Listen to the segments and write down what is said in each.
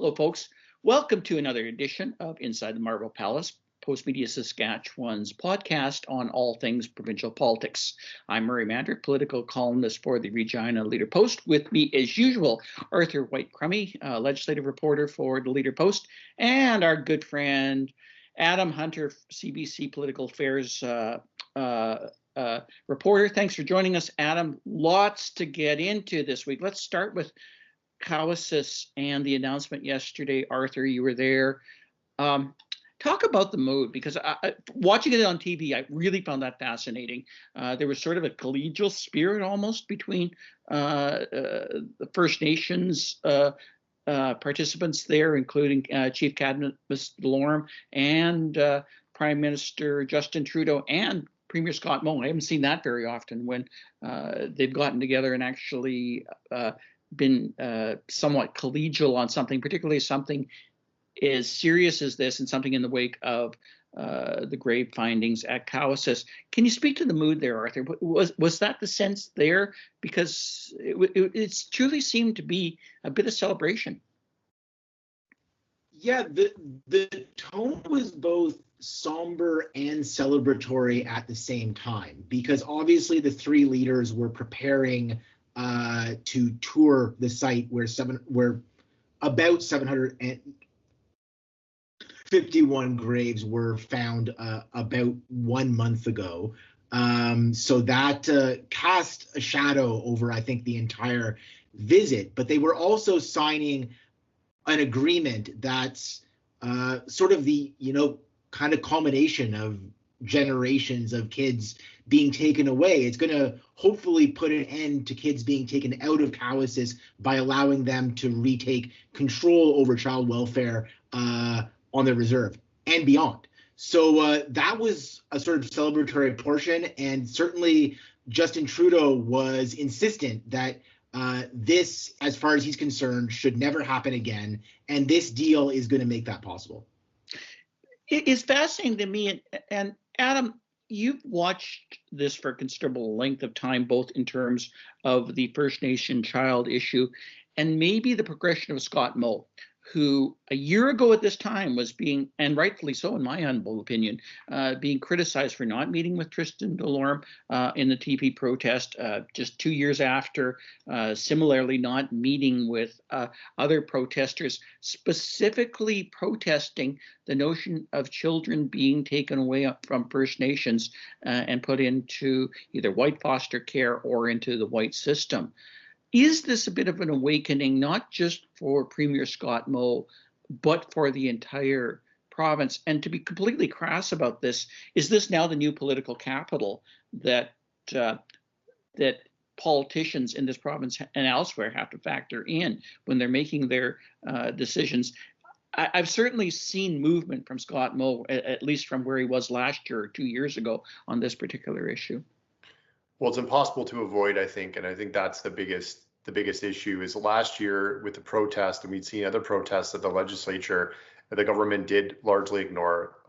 Hello, folks. Welcome to another edition of Inside the Marble Palace, Postmedia Saskatchewan's podcast on all things provincial politics. I'm Murray Mandrick, political columnist for the Regina Leader Post. With me, as usual, Arthur White-Crummey, legislative reporter for the Leader Post, and our good friend Adam Hunter, CBC Political Affairs reporter. Thanks for joining us, Adam. Lots to get into this week. Let's start with Cowessess and the announcement yesterday. Arthur, you were there. Talk about the mood, because watching it on TV, I really found that fascinating. There was sort of a collegial spirit almost between the First Nations participants there, including Chief Cabinet Ms. Delorme and Prime Minister Justin Trudeau and Premier Scott Moe. I haven't seen that very often when they've gotten together and actually been somewhat collegial on something, particularly something as serious as this and something in the wake of the grave findings at Cowessess. Can you speak to the mood there, Arthur? Was that the sense there? Because it truly seemed to be a bit of celebration. Yeah, the tone was both somber and celebratory at the same time, because obviously the three leaders were preparing to tour the site where about 751 graves were found about 1 month ago. So that cast a shadow over, I think, the entire visit. But they were also signing an agreement that's sort of the, kind of culmination of generations of kids being taken away. It's going to hopefully put an end to kids being taken out of Cowessess by allowing them to retake control over child welfare on the reserve and beyond. So that was a sort of celebratory portion, and certainly Justin Trudeau was insistent that this, as far as he's concerned, should never happen again, and this deal is going to make that possible. It's fascinating to me, and Adam, you've watched this for a considerable length of time, both in terms of the First Nation child issue and maybe the progression of Scott Moe, who a year ago at this time was being, and rightfully so in my humble opinion, being criticized for not meeting with Tristan Delorme in the TP protest, just 2 years after, similarly not meeting with other protesters, specifically protesting the notion of children being taken away from First Nations and put into either white foster care or into the white system. Is this a bit of an awakening, not just for Premier Scott Moe, but for the entire province? And to be completely crass about this, is this now the new political capital that that politicians in this province and elsewhere have to factor in when they're making their decisions? I've certainly seen movement from Scott Moe, at least from where he was last year or 2 years ago, on this particular issue. Well, it's impossible to avoid, I think, and I think that's the biggest issue. Is last year with the protest, and we'd seen other protests at the legislature, the government did largely ignore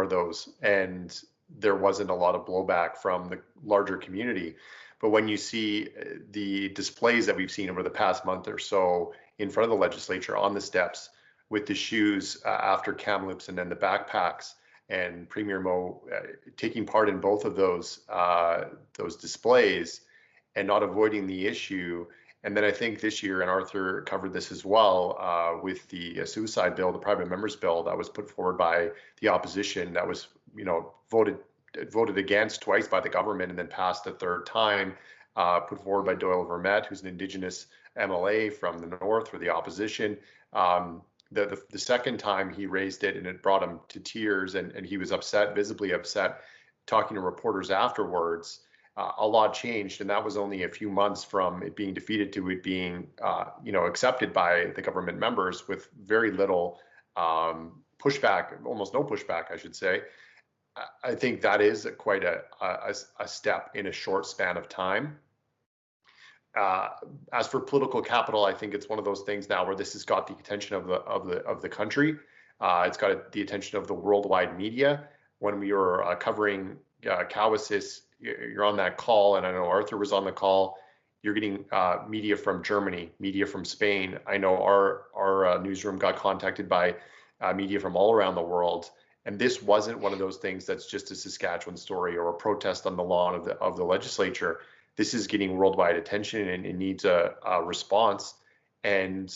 those, and there wasn't a lot of blowback from the larger community. But when you see the displays that we've seen over the past month or so in front of the legislature on the steps with the shoes after Kamloops and then the backpacks, and Premier Moe taking part in both of those displays and not avoiding the issue. And then I think this year, and Arthur covered this as well, with the suicide bill, the private members bill that was put forward by the opposition, that was voted against twice by the government and then passed a third time, put forward by Doyle Vermette, who's an Indigenous MLA from the north for the opposition. The second time he raised it, and it brought him to tears, and he was upset, visibly upset, talking to reporters afterwards. A lot changed, and that was only a few months from it being defeated to it being, accepted by the government members with very little pushback, almost no pushback, I should say. I think that is quite a step in a short span of time. As for political capital, I think it's one of those things now where this has got the attention of the country. It's got the attention of the worldwide media. When we were covering Cowessess, you're on that call, and I know Arthur was on the call. You're getting media from Germany, media from Spain. I know our newsroom got contacted by media from all around the world, and this wasn't one of those things that's just a Saskatchewan story or a protest on the lawn of the legislature. This is getting worldwide attention, and it needs a response. And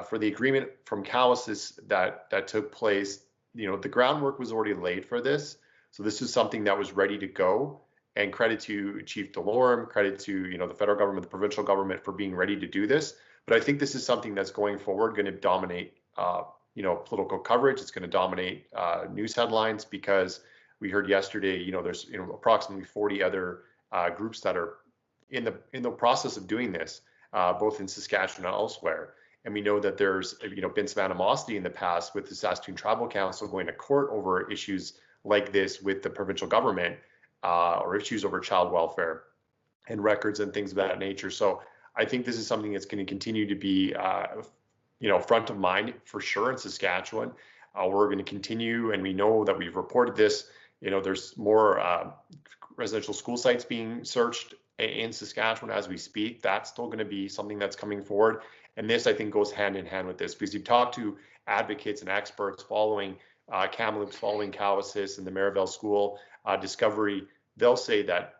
for the agreement from Cowessess that took place, the groundwork was already laid for this. So this is something that was ready to go. And credit to Chief DeLorme, credit to the federal government, the provincial government for being ready to do this. But I think this is something that's going forward going to dominate political coverage. It's going to dominate news headlines, because we heard yesterday there's approximately 40 other groups that are in the process of doing this, both in Saskatchewan and elsewhere. And we know that there's been some animosity in the past with the Saskatoon Tribal Council going to court over issues like this with the provincial government, or issues over child welfare and records and things of that nature. So I think this is something that's going to continue to be front of mind for sure in Saskatchewan. We're going to continue, and we know that we've reported this. There's more residential school sites being searched in Saskatchewan as we speak. That's still going to be something that's coming forward. And this, I think, goes hand in hand with this, because you talk to advocates and experts following Kamloops, following Cowessess and the Maryville School discovery, they'll say that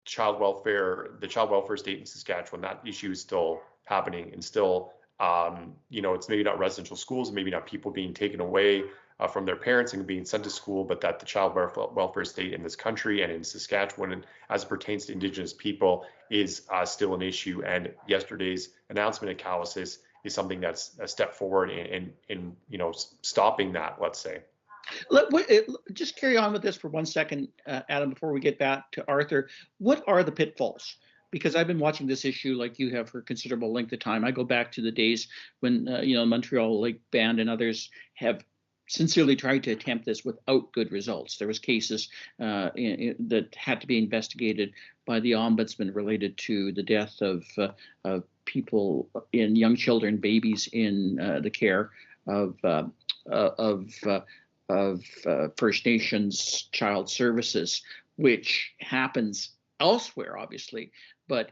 the child welfare state in Saskatchewan, that issue is still happening, and still, it's maybe not residential schools, maybe not people being taken away from their parents and being sent to school, but that the child welfare state in this country and in Saskatchewan, and as it pertains to Indigenous people, is still an issue. And yesterday's announcement at Cowessess is something that's a step forward in stopping that, let's say. Just carry on with this for 1 second, Adam, before we get back to Arthur. What are the pitfalls? Because I've been watching this issue like you have for a considerable length of time. I go back to the days when Montreal Lake Band and others have sincerely tried to attempt this without good results. There was cases that had to be investigated by the ombudsman related to the death of people, in young children, babies in the care of First Nations child services, which happens elsewhere, obviously, but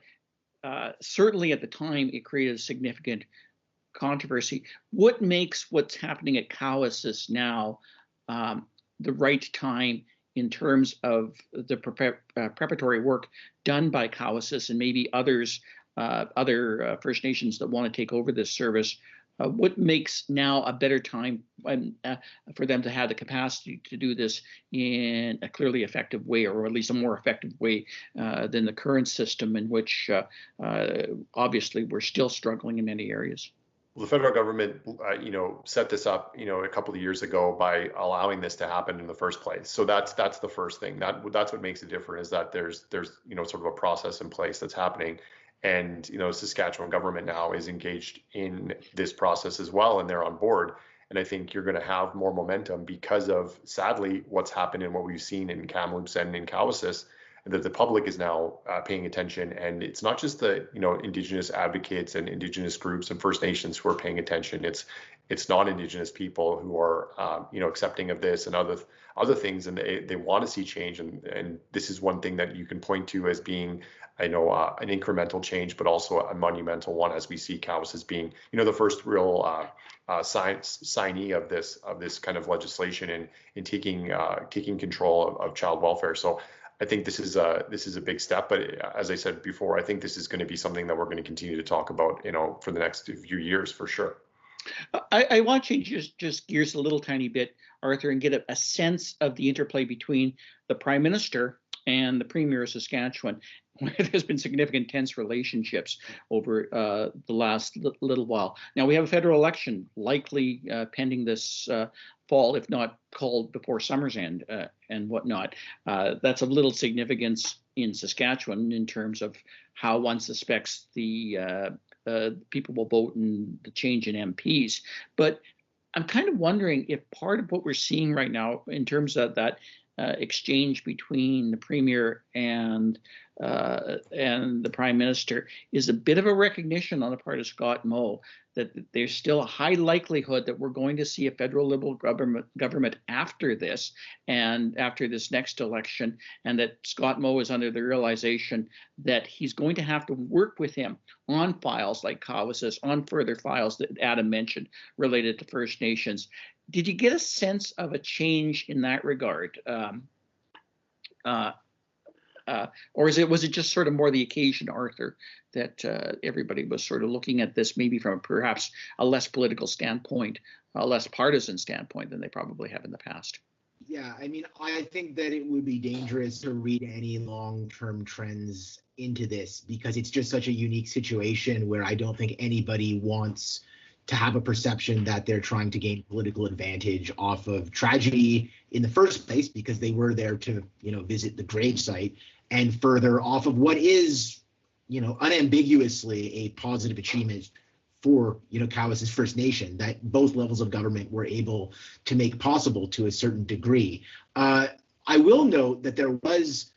certainly at the time it created a significant controversy. What makes what's happening at Cowessess now the right time in terms of the preparatory work done by Cowessess and maybe others, other First Nations that want to take over this service? What makes now a better time for them to have the capacity to do this in a clearly effective way, or at least a more effective way than the current system, in which obviously we're still struggling in many areas? Well, the federal government, set this up, a couple of years ago by allowing this to happen in the first place. So that's the first thing. That's what makes it different, is that there's sort of a process in place that's happening. And Saskatchewan government now is engaged in this process as well, and they're on board. And I think you're going to have more momentum because of, sadly, what's happened and what we've seen in Kamloops and in Cowessess, that the public is now paying attention. And it's not just the Indigenous advocates and Indigenous groups and First Nations who are paying attention. It's non-Indigenous people who are accepting of this and other things, and they want to see change. And this is one thing that you can point to as being, an incremental change, but also a monumental one, as we see Cowessess being, the first real signee of this kind of legislation and in taking control of child welfare. So I think this is a big step. But as I said before, I think this is going to be something that we're going to continue to talk about, for the next few years, for sure. I want you to just gears a little tiny bit, Arthur, and get a sense of the interplay between the Prime Minister and the Premier of Saskatchewan. There's been significant tense relationships over the last little while. Now we have a federal election likely pending this fall, if not called before summer's end and whatnot. That's of little significance in Saskatchewan in terms of how one suspects the people will vote and the change in MPs. But I'm kind of wondering if part of what we're seeing right now in terms of that exchange between the Premier and the Prime Minister is a bit of a recognition on the part of Scott Moe that there's still a high likelihood that we're going to see a federal Liberal government after this and after this next election, and that Scott Moe is under the realization that he's going to have to work with him on files like Cowessess, on further files that Adam mentioned related to First Nations. Did you get a sense of a change in that regard? Or was it just sort of more the occasion, Arthur, that everybody was sort of looking at this maybe from perhaps a less political standpoint, a less partisan standpoint than they probably have in the past? Yeah, I mean, I think that it would be dangerous to read any long-term trends into this because it's just such a unique situation where I don't think anybody wants to have a perception that they're trying to gain political advantage off of tragedy in the first place because they were there to, visit the gravesite, and further off of what is, unambiguously a positive achievement for, Cowessess First Nation that both levels of government were able to make possible to a certain degree. I will note that there was,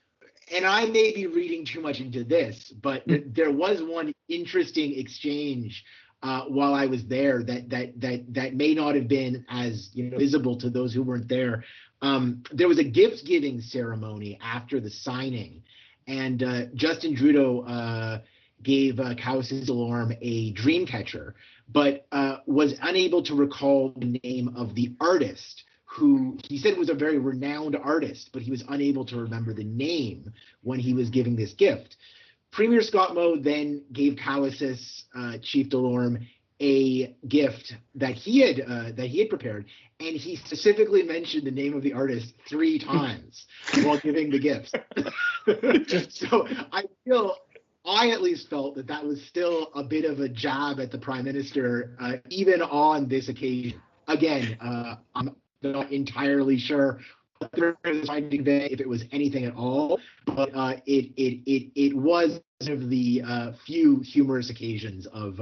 and I may be reading too much into this, but there was one interesting exchange while I was there that may not have been as visible to those who weren't there. There was a gift giving ceremony after the signing, and Justin Trudeau gave Cowessess Delorme a dream catcher, but was unable to recall the name of the artist who he said was a very renowned artist, but he was unable to remember the name when he was giving this gift. Premier Scott Moe then gave Cowessess Chief Delorme a gift that he had prepared, and he specifically mentioned the name of the artist 3 times while giving the gift. So I at least felt that was still a bit of a jab at the Prime Minister, even on this occasion. Again, I'm not entirely sure if it was anything at all, but it was one of the few humorous occasions of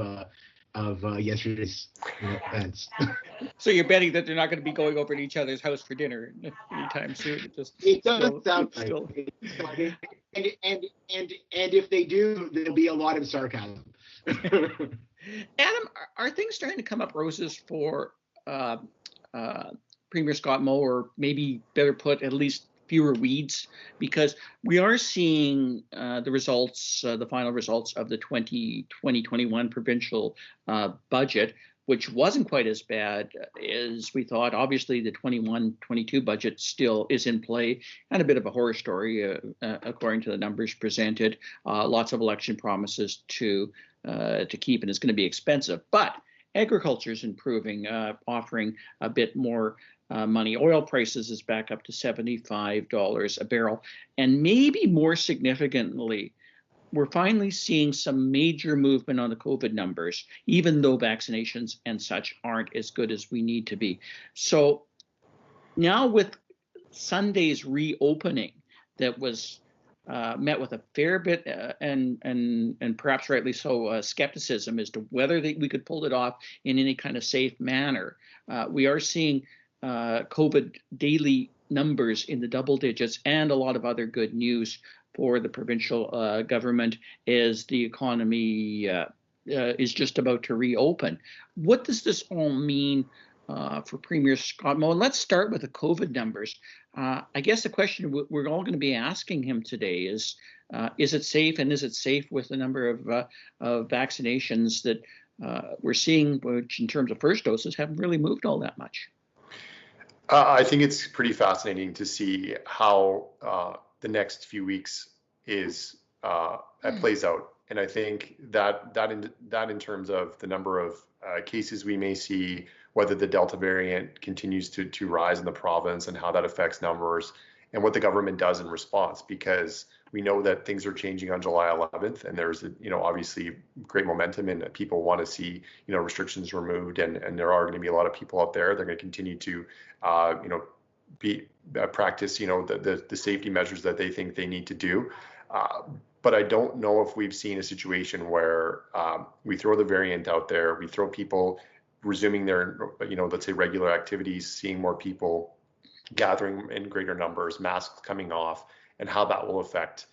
yesterday's events. So you're betting that they're not going to be going over to each other's house for dinner anytime soon? It doesn't sound like it. And if they do, there'll be a lot of sarcasm. Adam, are things starting to come up roses for Premier Scott Moe, or maybe better put, at least fewer weeds? Because we are seeing the final results of the 2021 provincial budget, which wasn't quite as bad as we thought. Obviously, the 21-22 budget still is in play, and a bit of a horror story, according to the numbers presented. Lots of election promises to keep, and it's going to be expensive. But agriculture is improving, offering a bit more money. Oil prices is back up to $75 a barrel. And maybe more significantly, we're finally seeing some major movement on the COVID numbers, even though vaccinations and such aren't as good as we need to be. So now with Sunday's reopening that was met with a fair bit and perhaps rightly so skepticism as to whether we could pull it off in any kind of safe manner, we are seeing COVID daily numbers in the double digits and a lot of other good news for the provincial government as the economy is just about to reopen. What does this all mean for Premier Scott Moe? And let's start with the COVID numbers. I guess the question we're all going to be asking him today is it safe, and is it safe with the number of vaccinations that we're seeing, which in terms of first doses haven't really moved all that much? I think it's pretty fascinating to see how the next few weeks plays out, and I think that in terms of the number of cases we may see, whether the Delta variant continues to rise in the province, and how that affects numbers, and what the government does in response, because we know that things are changing on July 11th, and there's obviously great momentum, and people want to see restrictions removed, and there are going to be a lot of people out there. They're going to continue to practice the safety measures that they think they need to do. But I don't know if we've seen a situation where we throw the variant out there, we throw people resuming their let's say regular activities, seeing more people gathering in greater numbers, masks coming off, and how that will affect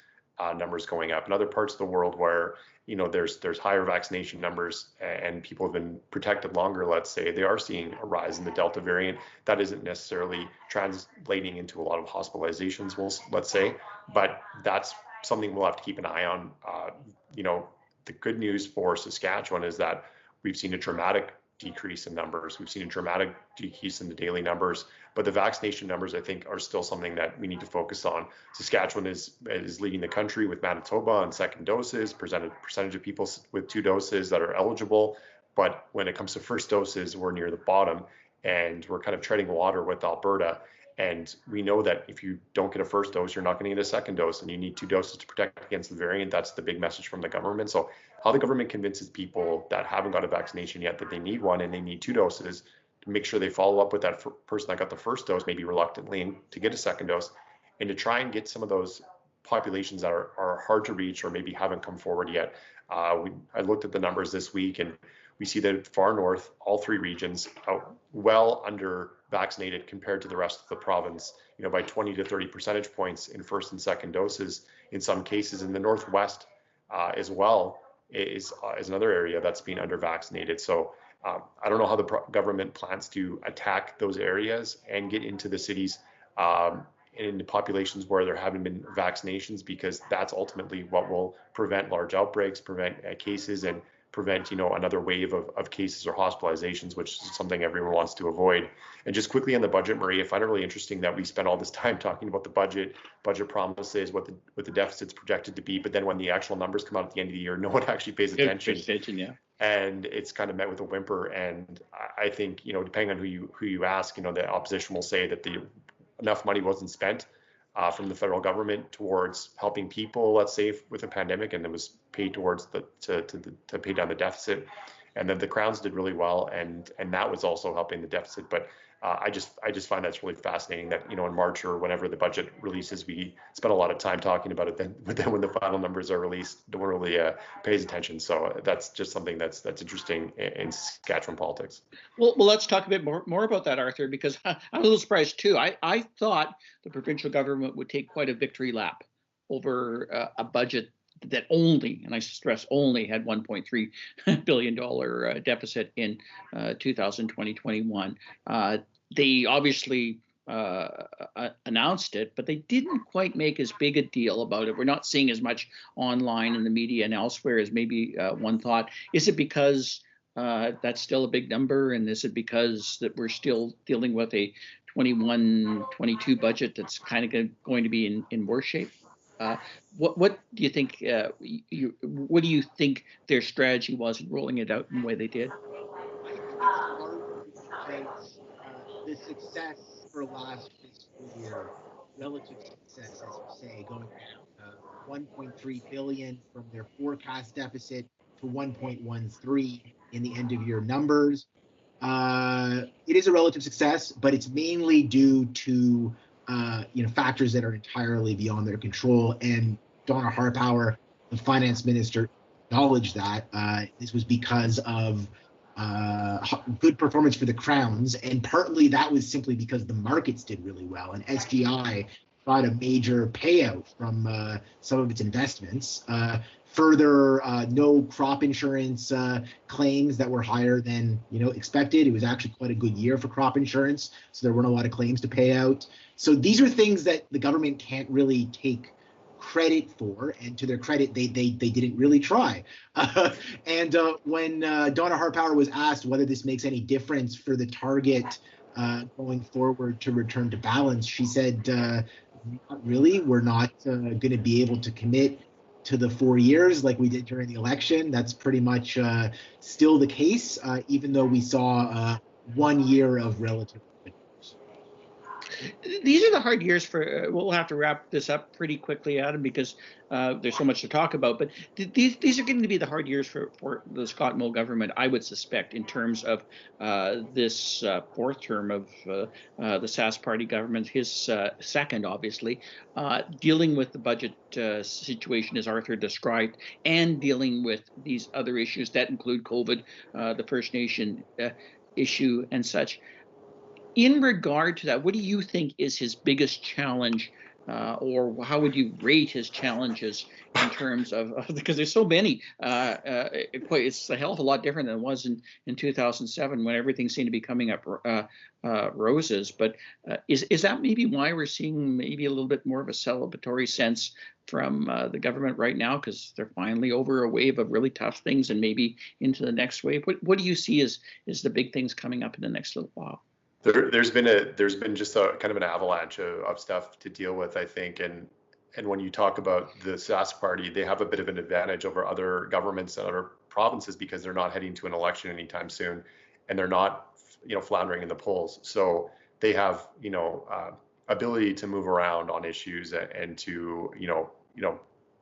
numbers going up. In other parts of the world where there's higher vaccination numbers and people have been protected longer, let's say, they are seeing a rise in the Delta variant. That isn't necessarily translating into a lot of hospitalizations, let's say, but that's something we'll have to keep an eye on. The good news for Saskatchewan is that we've seen a dramatic decrease in numbers. We've seen a dramatic decrease in the daily numbers, but the vaccination numbers, I think, are still something that we need to focus on. Saskatchewan is leading the country with Manitoba on second doses, percentage of people with 2 doses that are eligible. But when it comes to first doses, we're near the bottom, and we're kind of treading water with Alberta. And we know that if you don't get a first dose, you're not going to get a second dose, and you need 2 doses to protect against the variant. That's the big message from the government. So how the government convinces people that haven't got a vaccination yet that they need one and they need 2 doses to make sure they follow up with that person that got the first dose, maybe reluctantly, to get a second dose, and to try and get some of those populations that are hard to reach or maybe haven't come forward yet. I looked at the numbers this week, and we see that far north, all 3 regions, well under vaccinated compared to the rest of the province, by 20 to 30 percentage points in first and second doses in some cases. In the Northwest as well is another area that's being under vaccinated. So I don't know how the government plans to attack those areas and get into the cities in the populations where there haven't been vaccinations, because that's ultimately what will prevent large outbreaks, prevent cases, and prevent another wave of cases or hospitalizations, which is something everyone wants to avoid. And just quickly on the budget, Marie, I find it really interesting that we spent all this time talking about the budget promises, what the deficit's projected to be, but then when the actual numbers come out at the end of the year, no one actually pays attention. Yeah. And it's kind of met with a whimper. And I think depending on who you ask, the opposition will say that enough money wasn't spent from the federal government towards helping people, let's say, with a pandemic, and it was paid towards to pay down the deficit. And then the Crowns did really well, and that was also helping the deficit. But I just find that's really fascinating that in March or whenever the budget releases, we spend a lot of time talking about it. But then when the final numbers are released, no one really pays attention. So that's just something that's interesting in Saskatchewan politics. Well, let's talk a bit more about that, Arthur, because I'm a little surprised too. I thought the provincial government would take quite a victory lap over a budget that only, and I stress only, had $1.3 billion deficit in 2020-21. They obviously announced it, but they didn't quite make as big a deal about it. We're not seeing as much online in the media and elsewhere as maybe one thought. Is it because that's still a big number, and is it because that we're still dealing with a 21-22 budget that's kind of going to be in worse shape? What do you think? What do you think their strategy was in rolling it out in the way they did? The success for last fiscal year, relative success, as you say, going down 1.3 billion from their forecast deficit to 1.13 in the end of year numbers. It is a relative success, but it's mainly due to factors that are entirely beyond their control. And Donna Harpower, the finance minister, acknowledged that this was because of good performance for the Crowns, and partly that was simply because the markets did really well, and SGI got a major payout from some of its investments. Further, no crop insurance claims that were higher than expected. It was actually quite a good year for crop insurance, so there weren't a lot of claims to pay out. So these are things that the government can't really take credit for, and to their credit, they didn't really try. And when Donna Harpower was asked whether this makes any difference for the target going forward to return to balance, she said, "Not really. We're not going to be able to commit to the 4 years like we did during the election. That's pretty much still the case, even though we saw 1 year of relative." These are the hard years for, we'll have to wrap this up pretty quickly, Adam, because there's so much to talk about. But these are going to be the hard years for the Scott Moe government, I would suspect, in terms of this fourth term of the Sask Party government, his second, obviously, dealing with the budget situation as Arthur described, and dealing with these other issues that include COVID, the First Nation issue and such. In regard to that, what do you think is his biggest challenge or how would you rate his challenges in terms of because there's so many. It's a hell of a lot different than it was in 2007 when everything seemed to be coming up roses. But is that maybe why we're seeing maybe a little bit more of a celebratory sense from the government right now, because they're finally over a wave of really tough things and maybe into the next wave? What do you see as the big things coming up in the next little while? There's been just a kind of an avalanche of stuff to deal with, I think, and when you talk about the Sask Party, they have a bit of an advantage over other governments and other provinces because they're not heading to an election anytime soon, and they're not, floundering in the polls. So they have, ability to move around on issues and to,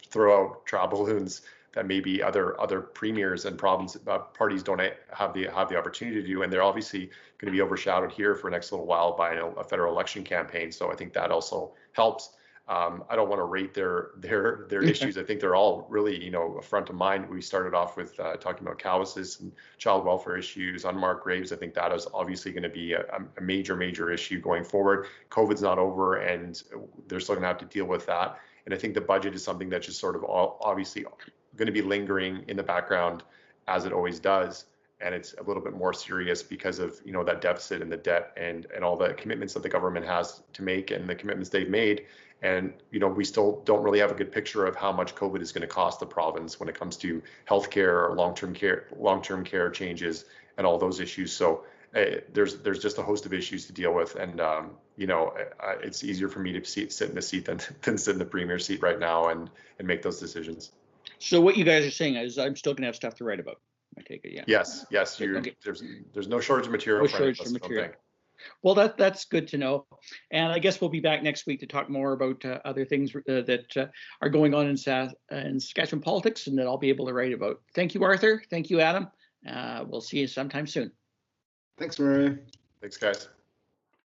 throw out trial balloons that maybe other premiers and parties don't have the opportunity to do, and they're obviously going to be overshadowed here for the next little while by a federal election campaign. So I think that also helps. I don't want to rate their issues. I think they're all really, front of mind. We started off with talking about Cowessess and child welfare issues, unmarked graves. I think that is obviously going to be a major issue going forward. COVID's not over, and they're still going to have to deal with that. And I think the budget is something that's just sort of obviously going to be lingering in the background as it always does. And it's a little bit more serious because of, that deficit and the debt and all the commitments that the government has to make and the commitments they've made. And, we still don't really have a good picture of how much COVID is going to cost the province when it comes to healthcare or long-term care changes and all those issues. So there's just a host of issues to deal with. And, it's easier for me to sit in the seat than sit in the premier's seat right now and make those decisions. So what you guys are saying is I'm still going to have stuff to write about. I take it, yeah. Yes. Okay. There's no shortage of material. No shortage of material. Well, that's good to know. And I guess we'll be back next week to talk more about other things that are going on in Saskatchewan politics and that I'll be able to write about. Thank you, Arthur. Thank you, Adam. We'll see you sometime soon. Thanks, Murray. Thanks, guys.